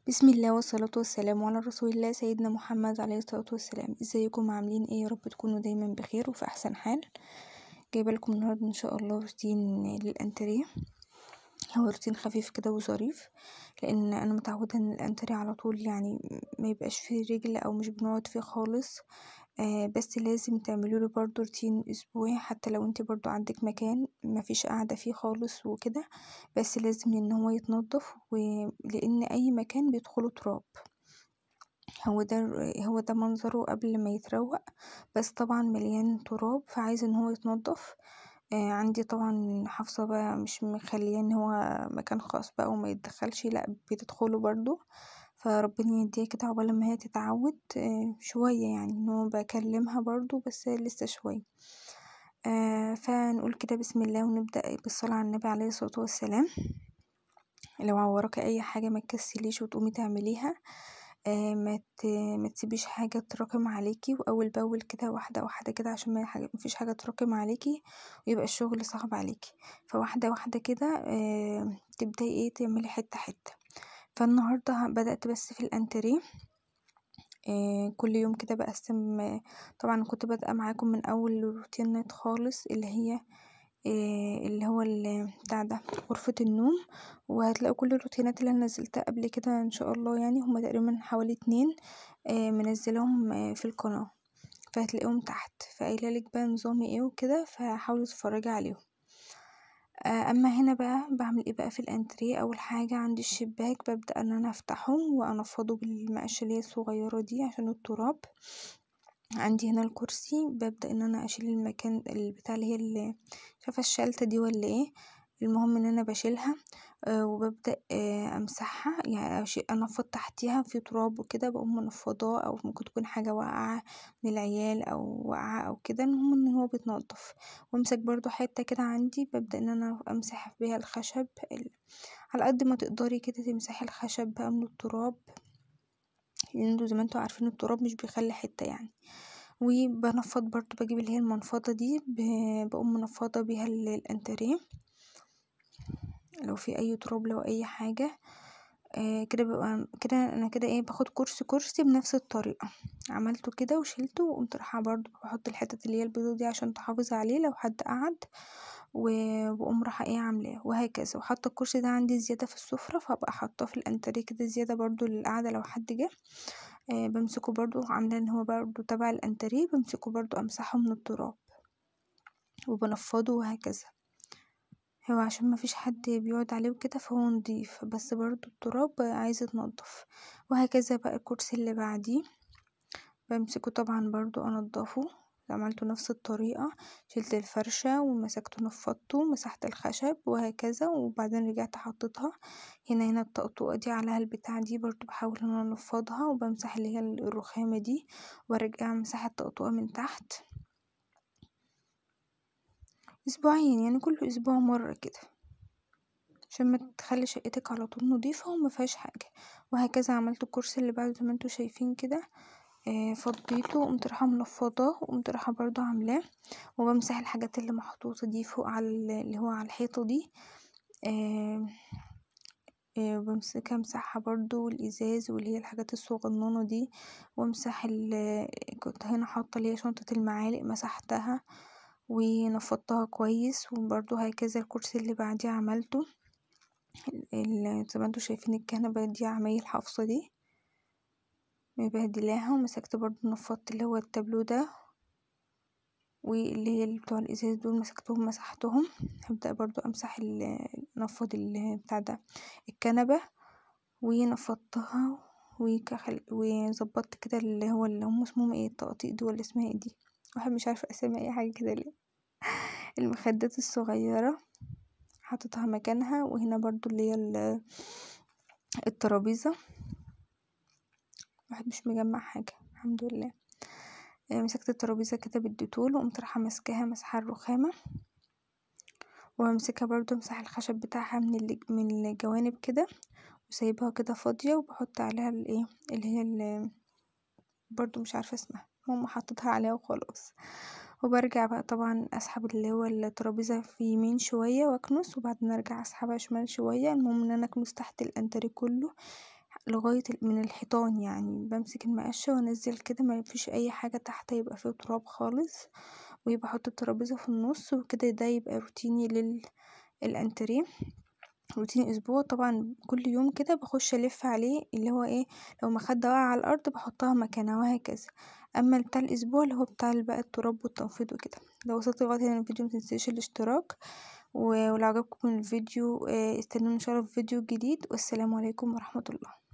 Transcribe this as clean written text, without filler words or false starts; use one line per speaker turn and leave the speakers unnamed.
بسم الله والصلاة والسلام على رسول الله سيدنا محمد عليه الصلاة والسلام. ازيكم عاملين ايه؟ يا رب تكونوا دايما بخير وفي احسن حال. جايبه لكم النهارده ان شاء الله روتين للانتريه. هو روتين خفيف كده وظريف، لان انا متعوده ان الانتريه على طول يعني ما يبقاش فيه رجل او مش بنقعد فيه خالص. بس لازم تعملوا له برضو روتين اسبوعي، حتى لو انت برضو عندك مكان ما فيش قاعده فيه خالص وكده، بس لازم ان هو يتنضف، ولان اي مكان بيدخله تراب. هو ده منظره قبل ما يتروق، بس طبعا مليان تراب فعايز ان هو يتنضف. عندي طبعا حافظة بقى مش مخليه ان هو مكان خاص بقى وما يتدخلش، لا بتدخله برضو. فربنا يهديها كده عقبال ما هي تتعود شوية، يعني ان هو بكلمها برضو بس لسه شوية. فنقول كده بسم الله ونبدأ بالصلاة على النبي عليه الصلاة والسلام. لو وراكي اي حاجة ما تكسليش وتقومي تعمليها. ما تسيبيش حاجة تراكم عليكي، واول باول كده واحدة واحدة كده، عشان مفيش حاجة تراكم عليكي ويبقى الشغل صعب عليكي. فواحدة واحدة كده تبدأي ايه تعملي حتة حتة. فالنهاردة بدأت بس في الانتريه. كل يوم كده بقسم. طبعا كنت بادئه معاكم من اول روتينات خالص، اللي هو بتاع ده غرفة النوم. وهتلاقوا كل الروتينات اللي انا نزلتها قبل كده ان شاء الله، يعني هما تقريبا حوالي 2 منزلهم في القناة، فهتلاقيهم تحت، فقايلالك بقى نظامي ايه وكده، فحاولوا تتفرجي عليهم. اما هنا بقى بعمل ايه بقى في الانتريه. اول حاجة عندي الشباك، ببدأ ان انا افتحه وانفضه بالمقاشة اللي هي الصغيرة دي عشان التراب. عندي هنا الكرسي، ببدأ ان انا اشيل المكان البتاع اللي هي اللي شايفة الشلتة دي ولا ايه، المهم ان انا بشيلها. وببدأ امسحها، يعني انفض تحتيها في تراب وكده، بقوم منفضاه، او ممكن تكون حاجة واقعة من العيال او واقعة او كده، المهم ان هو بيتنضف. وامسك برضو حتة كده عندي، ببدأ ان انا امسح بيها الخشب على قد ما تقدري كده تمسحي الخشب بقى من التراب، لان انتوا زي ما انتوا عارفين التراب مش بيخلي حتة يعني. وبنفض برضو، بجيب اللي هي المنفضة دي، بقوم منفضة بيها الانتريه لو في اي تراب لو اي حاجة. كده ببقى كده انا كده ايه باخد كرسي كرسي بنفس الطريقة. عملته كده وشيلته، وقمت رايحة برضو بحط الحتت اللي هي البيضة دي عشان تحافظ عليه لو حد قعد، وبقوم رايحة ايه عاملاه وهكذا. وحاطة الكرسي ده عندي زيادة في السفرة، فبقى حاطاه في الانتريه كده زيادة برضو للقعدة لو حد جه. بمسكه برضو، عاملاه ان هو برضو تبع الانتريه، بمسكه برضو امسحه من التراب وبنفضه وهكذا. هو عشان مفيش حد بيقعد عليه وكده فهو نضيف، بس برضو التراب عايز يتنضف. وهكذا بقى الكرسي اللي بعديه بمسكه طبعا برضو انضفه، عملته نفس الطريقة، شلت الفرشة ومسكته نفضته، مسحت الخشب وهكذا، وبعدين رجعت حطيتها هنا الطقطقة دي عليها البتاع دي، برضو بحاول ان انا انفضها، وبمسح اللي هي الرخامة دي، وارجع امسح الطقطقة من تحت اسبوعين، يعني كل اسبوع مرة كده، عشان ما تخلي شقتك على طول نظيفة وما فيهاش حاجة. وهكذا عملت الكرسي اللي بعده زي ما انتوا شايفين كده. فضيته وقمت رايحة منفضاه، وقمت رايحة برضو عاملاه، وبمسح الحاجات اللي محطوطة دي فوق على اللي هو على الحيطة دي. بمسكها امسحها برضو، الازاز واللي هي الحاجات الصغننة دي، وامسح كنت هنا حاطة اللي هي شنطة المعالق، مسحتها ونفضتها كويس. وبرضو هكذا الكرسي اللي بعديه عملته، زي ما انتوا شايفين الكنبة دي عمايل حافظة دي مبهدلاها، ومسكت برضو نفضت اللي هو التابلو ده، واللي هي اللي بتوع الازاز دول مسكتهم مسحتهم. هبدأ برضو امسح نفض بتاع ده الكنبة، ونفضتها وظبطت كده اللي هو اللي هم اسمهم ايه التقطيع دول، اللي اسمها ايه دي، واحد مش عارفة اسامي اي حاجة كده ليه. المخدات الصغيرة حطيتها مكانها. وهنا برضو اللي هي الترابيزة، واحد مش مجمع حاجة الحمد لله. مسكت الترابيزة كده بالديتول، وقمت رايحة ماسكاها مسحة الرخامة، وبمسكها برضو امسح الخشب بتاعها من الجوانب كده، وسايبها كده فاضية، وبحط عليها الايه اللي هي برضو مش عارفة اسمها، ماما حطيتها عليها وخلاص. وبرجع بقى طبعا اسحب اللي هو الترابيزة في يمين شوية واكنس، وبعدين ارجع اسحبها شمال شوية، المهم ان انا اكنس تحت الانتريه كله. لغاية من الحيطان، يعني بمسك المقشة وانزل كده ما فيش اي حاجة تحت، يبقى فيه تراب خالص، ويبقى احط الترابيزة في النص وكده. ده يبقى روتيني للانتريه، روتين اسبوع. طبعا كل يوم كده بخش الف عليه، اللي هو ايه، لو مخدة واقعة على الارض بحطها مكانها وهكذا. اما بتاع الاسبوع اللي هو بتاع بقى التراب والتنفيض وكده. لو وصلت لغاية هنا الفيديو متنسيش الاشتراك، ولو عجبكم الفيديو استنوني ان شاء الله في فيديو جديد، والسلام عليكم ورحمة الله.